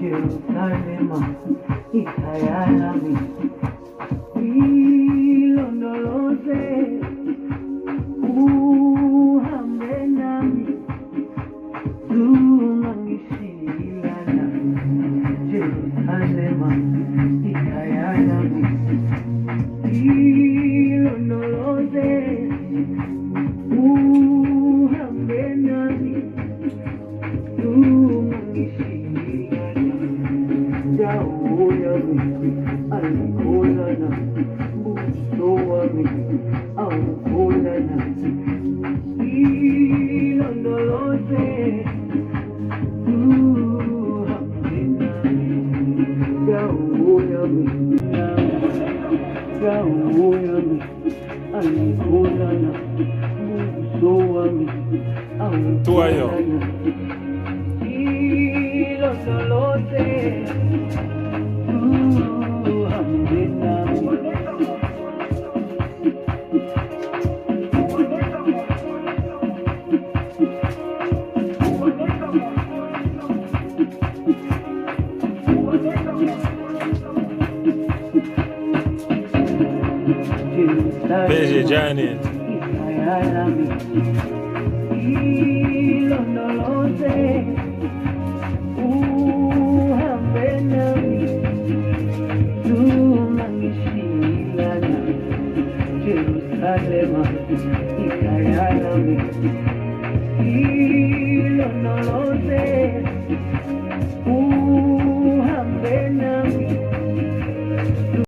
Yerusalema hikaya nami ilondoloze, uhambe nami tungangishilana. Yerusalema hikaya nami ilondoloze, uhambe nami tungangishilana. Jauh yami alikolana, buso wami aukolana, ilondoloze hambe nami. Jauh yami alikolana, buso wami aukolana, ilondoloze Busy journey. ilondoloze